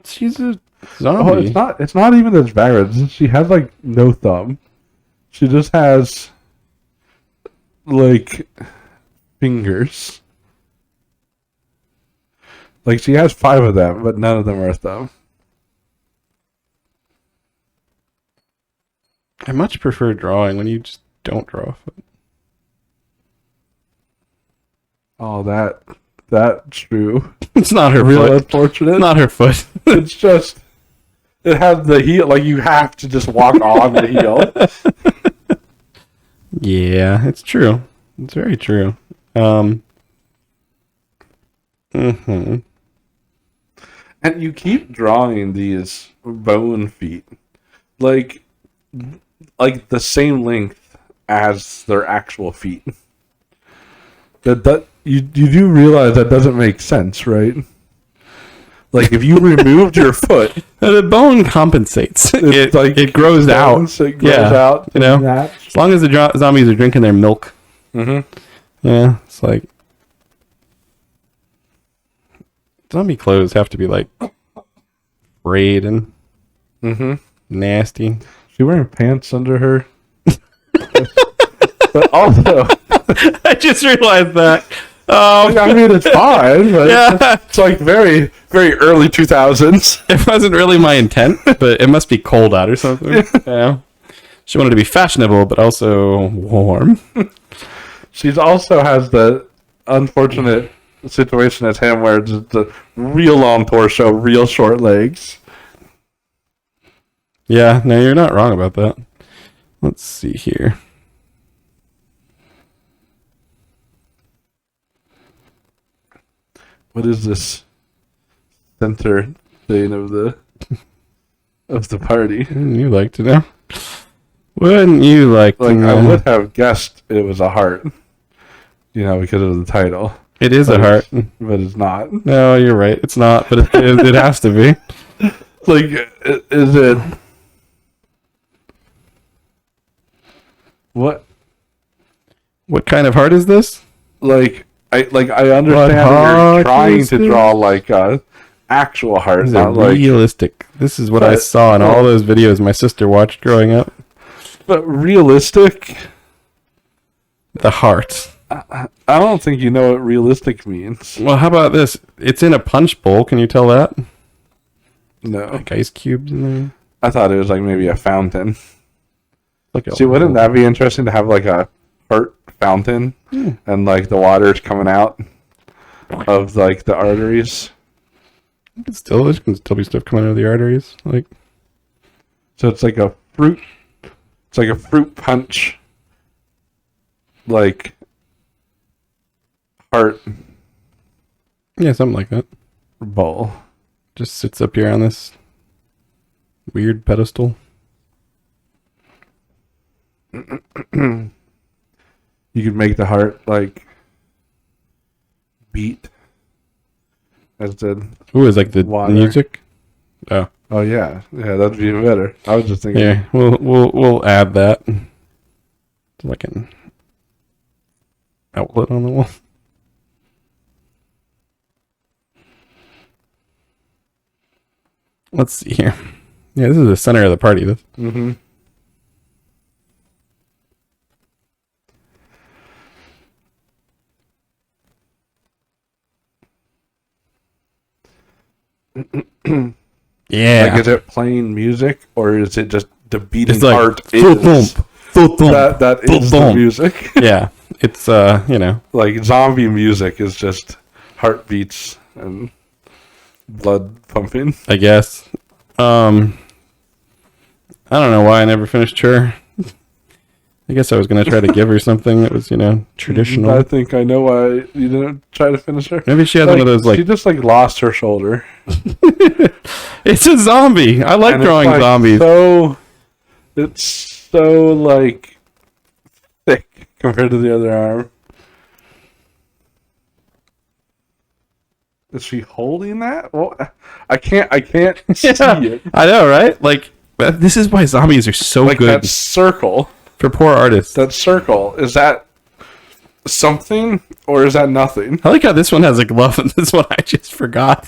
She's a Oh, zombie. it's not even as backwards. She has like no thumb. She just has like fingers. Like she has 5 of them, but none of them are a thumb. I much prefer drawing when you just don't draw a foot. Oh, that's true. It's not her Real foot. unfortunate. It's not her foot. It's just it has the heel. Like you have to just walk on the heel. Yeah, it's true. It's very true. Mm-hmm. And you keep drawing these bone feet, like the same length as their actual feet. That you do realize that doesn't make sense, right? Like if you removed your foot, The bone compensates. it's like it grows out. bones, it grows out. You know, Match. as long as the zombies are drinking their milk. Mm-hmm. Yeah, it's like zombie clothes have to be like frayed and nasty. She wearing pants under her. But also, I just realized that. I mean, it's fine, but Yeah. it's like very, very early 2000s. It wasn't really my intent, but it must be cold out or something. Yeah. She wanted to be fashionable, but also warm. She's also has the unfortunate situation as him where it's the real long torso, real short legs. Yeah, no, you're not wrong about that. Let's see here. What is this center thing of the party? Wouldn't you like to know? Wouldn't you like to Like know? I would have guessed it was a heart, because of the title. It is a heart. But it's not. No, you're right. It's not, but it has to be. Like, is it? What? What kind of heart is this? I understand What that heart you're trying is to this? draw like a actual heart, This is not like. realistic. This is what I But- saw in all those videos my sister watched growing up. But realistic. The heart. I don't think you know what realistic means. Well, how about this? It's in a punch bowl. Can you tell that? No, Like ice cubes in there. I thought it was like maybe a fountain. Like a See, wouldn't that be interesting to have like a heart fountain and like the water's coming out of like the arteries? There can still be stuff coming out of the arteries. Like, So it's like a fruit. It's like a fruit punch. Like heart yeah, something like that. bowl. Just sits up here on this weird pedestal. You could make the heart like beat as the Ooh, is like the Water. music? Oh, oh yeah that'd be better. I was just thinking yeah. We'll add that. It's like an outlet on the wall. Let's see here. Yeah, this is the center of the party. This. mm-hmm. Yeah. Like, is it playing music or is it just the beating It's like heart? thump, Is thump, thump, that is the thump. music? Yeah, it's Like zombie music is just heartbeats and blood pumping. I guess. I don't know why I never finished her. I guess I was gonna try to give her something that was, traditional. I think I know why you didn't try to finish her. Maybe she has one of those she just like lost her shoulder. It's a zombie. I like And drawing it's, like, zombies. It's so like thick compared to the other arm. Is she holding that? Well, I can't see Yeah, it. I know, right? Like, this is why zombies are so Like good that circle. for poor artists. That circle, is that something or is that nothing? I like how this one has a glove and this one I just forgot.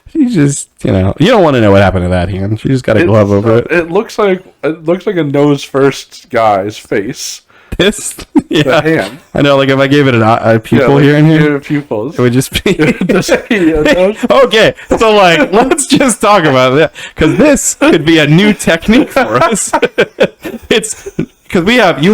She just, you don't want to know what happened to that hand. She just got a glove over it. It looks like a nose first guy's face. This, The hand. I know. Like if I gave it a pupil like here and here, give it pupils. it would just be. Just be a nose. Okay, so like, let's just talk about that because this could be a new technique for us. It's because you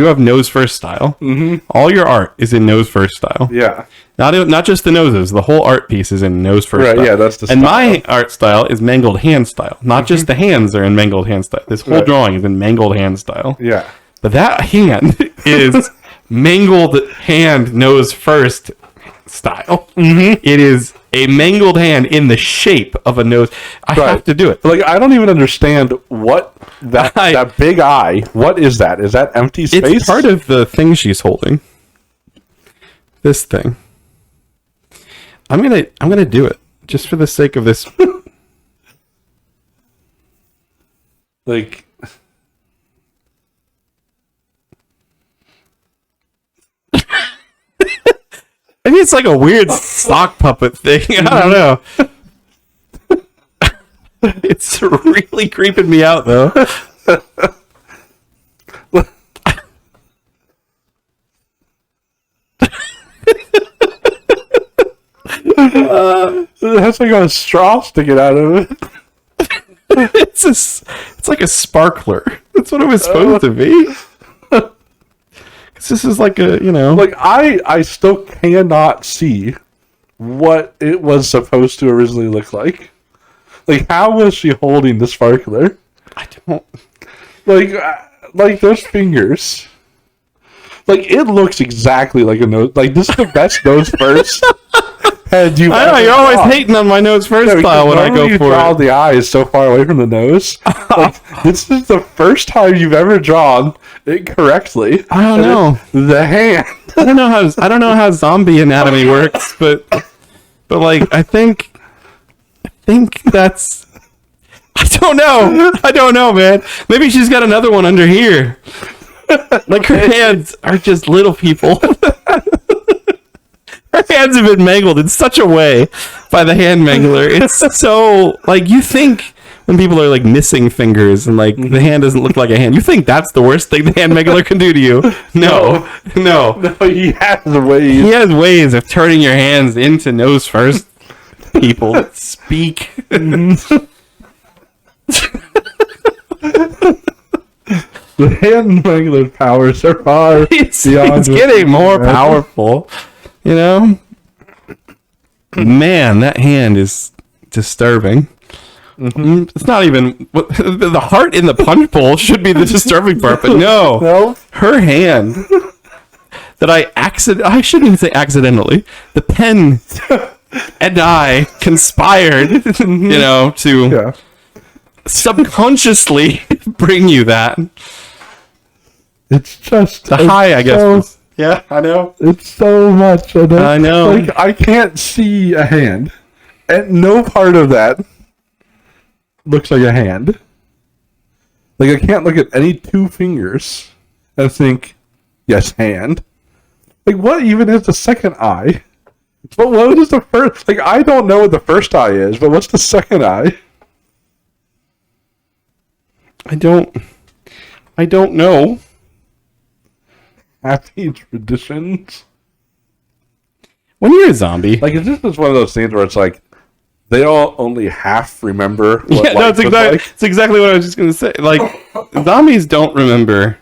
have nose first style. Mm-hmm. All your art is in nose first style. Yeah. Not just the noses. The whole art piece is in nose first style. Yeah, that's the and style. my art style is mangled hand style. Not just the hands are in mangled hand style. This whole drawing is in mangled hand style. Yeah. But that hand is mangled hand nose first style. Mm-hmm. It is a mangled hand in the shape of a nose. I have to do it. Like I don't even understand what that big eye. What is that? Is that empty space? It's part of the thing she's holding. This thing. I'm gonna do it just for the sake of this. Like. I mean, it's like a weird sock puppet thing. I don't know. It's really creeping me out, though. It has like a straw sticking out of it. It's like a sparkler. That's what it was supposed to be. This is like a, Like I still cannot see what it was supposed to originally look like. Like how was she holding the sparkler? I don't. Like those fingers. Like it looks exactly like a nose. Like this is the best nose first head you've I know ever you're always drawn. hating on my nose first style when I go you for draw it. the eyes so far away from the nose. Like, this is the first time you've ever drawn it correctly. I don't know. The hand. I don't know how zombie anatomy works, but like I think that's. I don't know, man. Maybe she's got another one under here. Like her hands are just little people. Her hands have been mangled in such a way by the hand mangler. It's so like you think when people are like missing fingers and like the hand doesn't look like a hand, you think that's the worst thing the hand mangler can do to you. No. No, he has ways. He has ways of turning your hands into nose first people that speak. The hand mangler powers are far It's beyond. getting more powerful, Man, that hand is disturbing. It's not even the heart in the punch bowl should be the disturbing part, but no, her hand that I shouldn't even say accidentally. The pen and I conspired, to subconsciously bring you that. It's just The high, I guess. Yeah, I know. It's so much. I know. Like I can't see a hand, and no part of that looks like a hand. Like I can't look at any two fingers and think, yes, hand. Like what even is the second eye? But what is the first? Like I don't know what the first eye is, but what's the second eye? I don't know. Happy traditions. When you're a zombie, Like is this just one of those things where it's like they all only half remember what life was like? it's exactly what I was just gonna say. Like zombies don't remember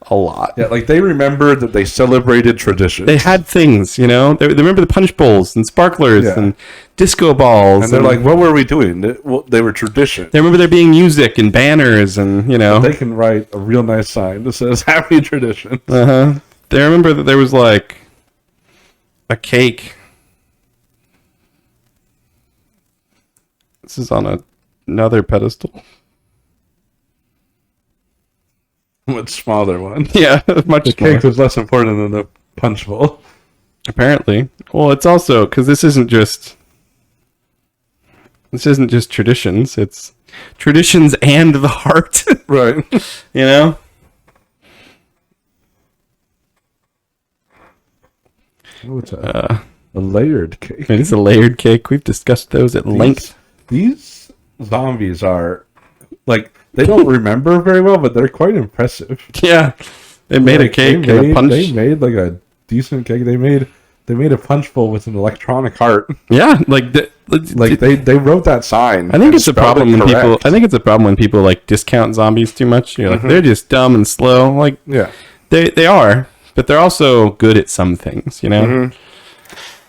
a lot. Yeah, like they remember that they celebrated traditions. They had things, They remember the punch bowls and sparklers and disco balls. And they're like, what were we doing? They were traditions. They remember there being music and banners and, They can write a real nice sign that says happy traditions. Uh-huh. They remember that there was like a cake. This is on another pedestal. Much smaller one. Yeah, much The smaller. cake was less important than the punch bowl. Apparently. Well, it's also because this isn't just traditions. It's traditions and the heart. Right. You know. Oh, it's a layered cake. It is a layered cake. We've discussed those at length. These zombies are like they don't remember very well, but they're quite impressive. Yeah, they made a cake and a punch. They made like a decent cake. They made a punch bowl with an electronic heart. Yeah, like they wrote that sign. I think it's a problem when people. I think it's a problem when people like discount zombies too much. You're like they're just dumb and slow. Like yeah, they are, but they're also good at some things. You know. Mm-hmm.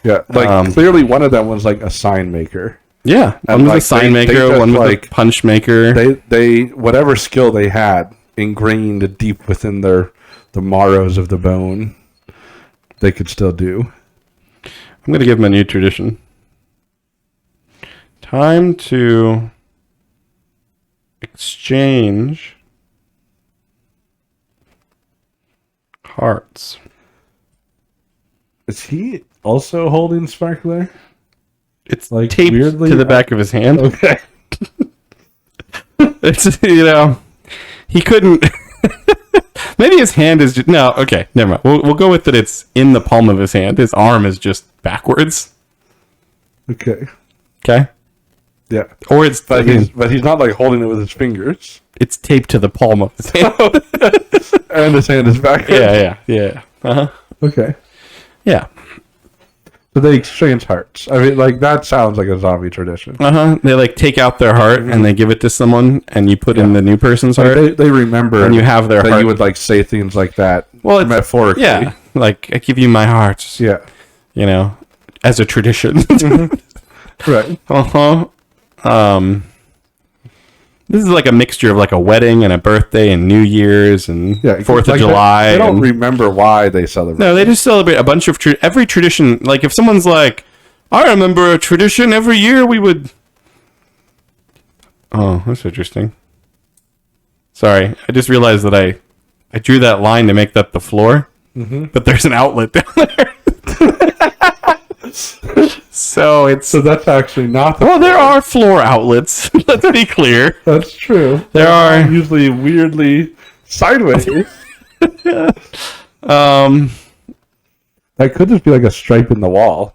Yeah, like clearly one of them was like a sign maker. Yeah, one was a sign maker, one was like a punch maker. They whatever skill they had ingrained deep within the marrows of the bone, they could still do. I'm gonna give them a new tradition. Time to exchange hearts. Is he also holding Sparkler? It's like taped weirdly to the back of his hand. Okay. It's, he couldn't. Maybe his hand is just no. Okay, never mind. We'll go with that. It's in the palm of his hand. His arm is just backwards. Okay. Okay. Yeah. Or it's but he's not like holding it with his fingers. It's taped to the palm of his hand. And his hand is backwards. Yeah. Uh-huh. Okay. Yeah. So they exchange hearts. I mean, like that sounds like a zombie tradition. They like take out their heart and they give it to someone, and you put in the new person's heart. They remember, and you have their that heart. you would like say things like that. Well, it's, metaphorically. Yeah, like I give you my heart. Yeah, as a tradition. Right. This is like a mixture of like a wedding and a birthday and New Year's and 4th of July. They don't remember why they celebrate. No, they just celebrate a bunch of every tradition. Like if someone's like, I remember a tradition every year we would. Oh, that's interesting. Sorry, I just realized that I drew that line to make that the floor, but there's an outlet down there. So that's actually not the well, there are floor outlets. Let's be clear. That's true. There are usually weirdly sideways. That could just be like a stripe in the wall.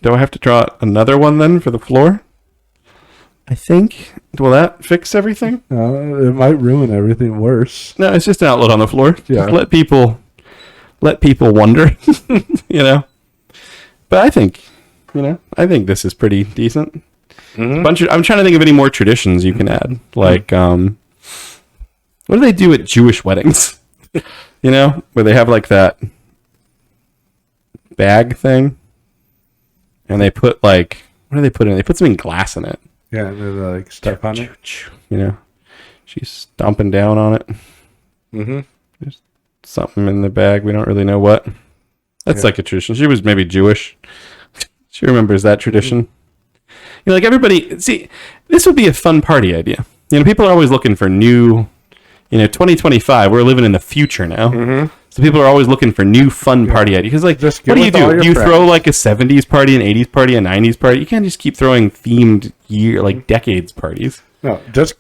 Do I have to draw another one then for the floor? I think. Will that fix everything? It might ruin everything worse. No, it's just an outlet on the floor. Yeah. Just let people wonder. But I think, I think this is pretty decent. I'm trying to think of any more traditions you can add. Like, what do they do at Jewish weddings? Where they have like that bag thing, and they put like, what do they put in? They put something glass in it. Yeah, and then like step on it. She's stomping down on it. There's something in the bag. We don't really know what. That's like a tradition. She was maybe Jewish. She remembers that tradition. Like everybody, see, this would be a fun party idea. People are always looking for new, 2025, we're living in the future now. So people are always looking for new fun party ideas. Because, like, what do? Do you throw like a 70s party, an 80s party, a 90s party? You can't just keep throwing themed decades parties. No, just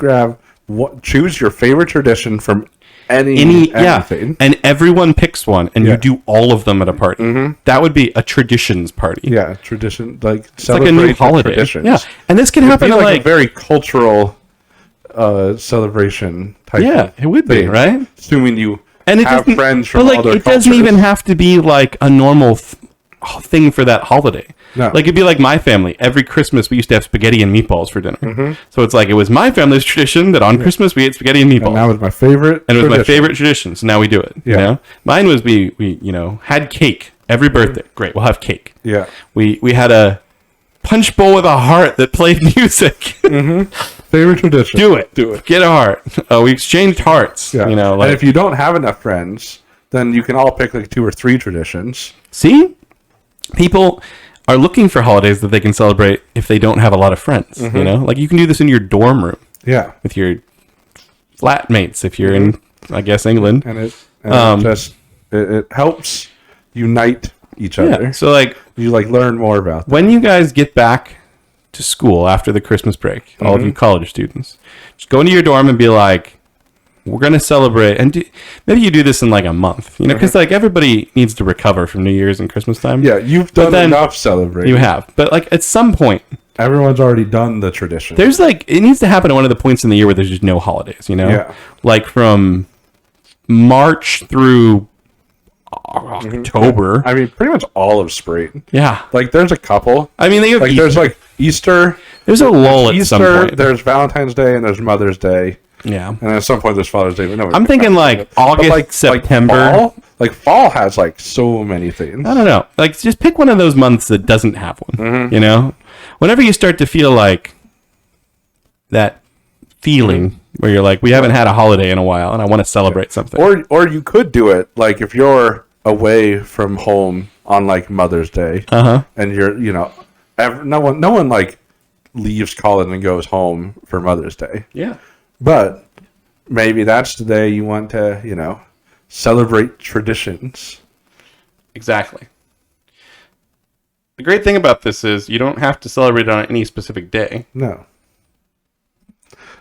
choose your favorite tradition from anything. And everyone picks one, and you do all of them at a party. That would be a traditions party. Yeah, tradition, like it's like a new holiday. Traditions. Yeah, and this can happen like a very cultural celebration type. Yeah, it would be, right? Assuming you and it have friends from other cultures. It doesn't even have to be like a normal thing for that holiday. No. Like it'd be like my family. Every Christmas we used to have spaghetti and meatballs for dinner. So it's like it was my family's tradition that on Christmas we ate spaghetti and meatballs. And that was my favorite. And it was my favorite tradition. So now we do it. Yeah. Mine was we had cake every birthday. Great, we'll have cake. Yeah. We had a punch bowl with a heart that played music. Favorite tradition. Do it. Get a heart. We exchanged hearts. Yeah. And if you don't have enough friends, then you can all pick like 2 or 3 traditions. See? People are looking for holidays that they can celebrate if they don't have a lot of friends. Like you can do this in your dorm room. Yeah. With your flatmates if you're in, I guess, England. And it helps unite each other. So like You like learn more about them. when you guys get back to school after the Christmas break, all of you college students, just go into your dorm and be like, we're going to celebrate. And maybe you do this in like a month, you know, because like everybody needs to recover from New Year's and Christmas time. Yeah, you've done enough celebrating. You have. But like at some point, everyone's already done the tradition. there's like, it needs to happen at one of the points in the year where there's just no holidays, you know? Yeah. Like from March through October. I mean, pretty much all of spring. Yeah. Like, there's a couple. I mean, they have Like, there's like Easter. there's a lull at some Easter, point. there's Valentine's Day, and there's Mother's Day. Yeah. And at some point, there's Father's Day. But no, I'm thinking like August, September. Like fall has like so many things. I don't know. Like, just pick one of those months that doesn't have one. You know, whenever you start to feel like that feeling where you're like, we haven't had a holiday in a while, and I want to celebrate something. Or you could do it like if you're away from home on like Mother's Day, and you're no one like leaves college and goes home for Mother's Day. Yeah. But maybe that's the day you want to celebrate traditions. Exactly. The great thing about this is you don't have to celebrate on any specific day. No.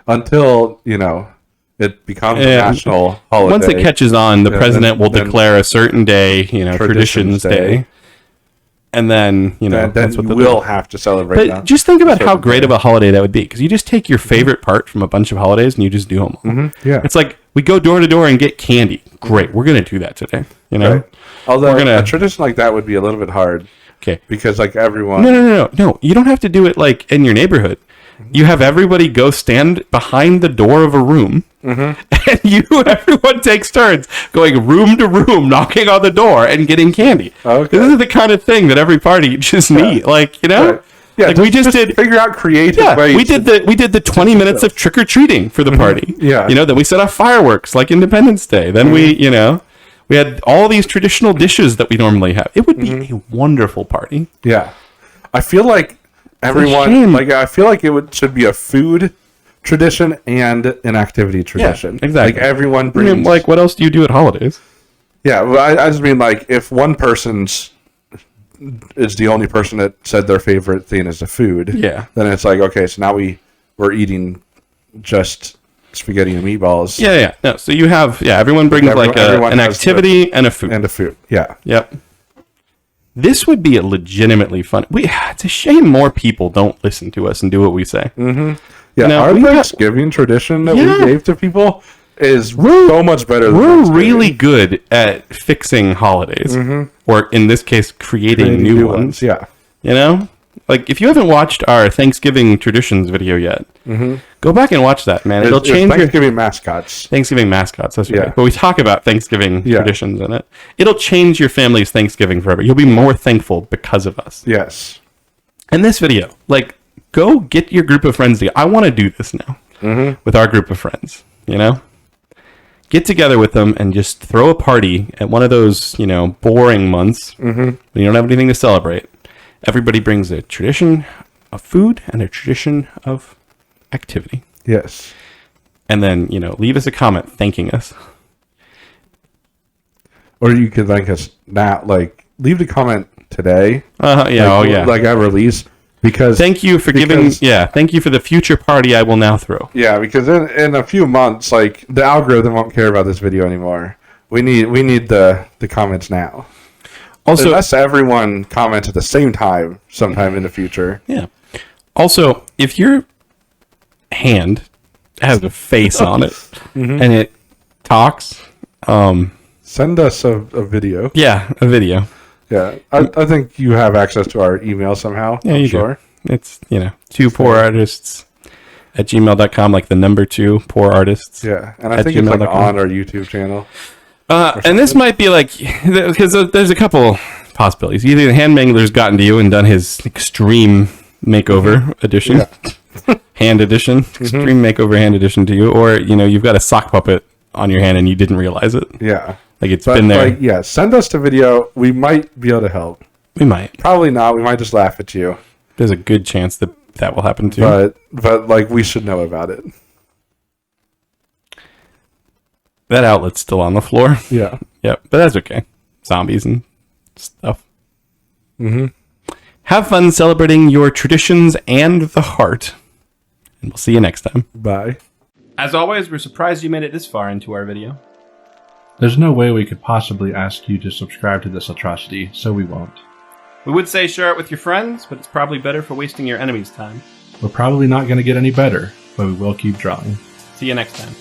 Until, it becomes a national holiday. Once it catches on, the president will then declare a certain day, Traditions Day. And then, then that's what you will have to celebrate. But now. just think about how great of a holiday that would be. Because you just take your favorite part from a bunch of holidays and you just do them all. Yeah. It's like, we go door to door and get candy. Great. We're going to do that today. Right. Although a tradition like that would be a little bit hard. Okay. Because like everyone... No. You don't have to do it like in your neighborhood. You have everybody go stand behind the door of a room, and everyone takes turns going room to room, knocking on the door and getting candy. Okay. This is the kind of thing that every party just needs. Like, Right. Yeah, like we just did figure out creative ways. we did the 20 minutes of trick or treating for the party. Yeah. Then we set off fireworks like Independence Day. Then we had all these traditional dishes that we normally have. It would be a wonderful party. Yeah. I feel like everyone I feel like should be a food tradition and an activity tradition. Yeah, exactly. Like everyone brings. I mean, like, what else do you do at holidays? Yeah, well, I just mean like if one person's is the only person that said their favorite thing is the food. Yeah. Then it's like, okay, so now we're eating just spaghetti and meatballs. Yeah. No, so you have everyone brings everyone an has activity and a food. And a food. Yeah. Yep. This would be a legitimately fun. It's a shame more people don't listen to us and do what we say. Yeah, our Thanksgiving tradition that we gave to people is so much better than We're really good at fixing holidays. Or in this case, creating new ones. Yeah. Like, if you haven't watched our Thanksgiving traditions video yet, go back and watch that, man. It'll change your Thanksgiving mascots. Thanksgiving mascots, that's right. But we talk about Thanksgiving traditions in it. It'll change your family's Thanksgiving forever. You'll be more thankful because of us. Yes. In this video, like, go get your group of friends together. I want to do this now with our group of friends, Get together with them and just throw a party at one of those, boring months when you don't have anything to celebrate. Everybody brings a tradition of food and a tradition of activity. Yes. And then, leave us a comment thanking us. Or you could thank us now, like, leave the comment today. Yeah. Like at release. Because thank you for thank you for the future party I will now throw. Yeah, because in a few months, like, the algorithm won't care about this video anymore. We need the comments now. Also, unless everyone comments at the same time sometime in the future. Yeah. Also, if your hand has a face on it and it talks, send us a video. Yeah, a video. Yeah, I think you have access to our email somehow. Yeah, you do. It's, 2poorartists@gmail.com, like the number 2 poor artists. Yeah, and I think it's like on our YouTube channel. And this might be like, because there's a couple possibilities. Either the hand mangler's gotten to you and done his extreme makeover edition, hand edition, extreme makeover hand edition to you, or, you've got a sock puppet on your hand and you didn't realize it. Yeah. Like, it's been there. Like, send us the video. We might be able to help. We might. Probably not. We might just laugh at you. There's a good chance that will happen too. But like, we should know about it. That outlet's still on the floor. Yeah. Yep, but that's okay. Zombies and stuff. Have fun celebrating your traditions and the heart. And we'll see you next time. Bye. As always, we're surprised you made it this far into our video. There's no way we could possibly ask you to subscribe to this atrocity, so we won't. We would say share it with your friends, but it's probably better for wasting your enemy's time. We're probably not going to get any better, but we will keep drawing. See you next time.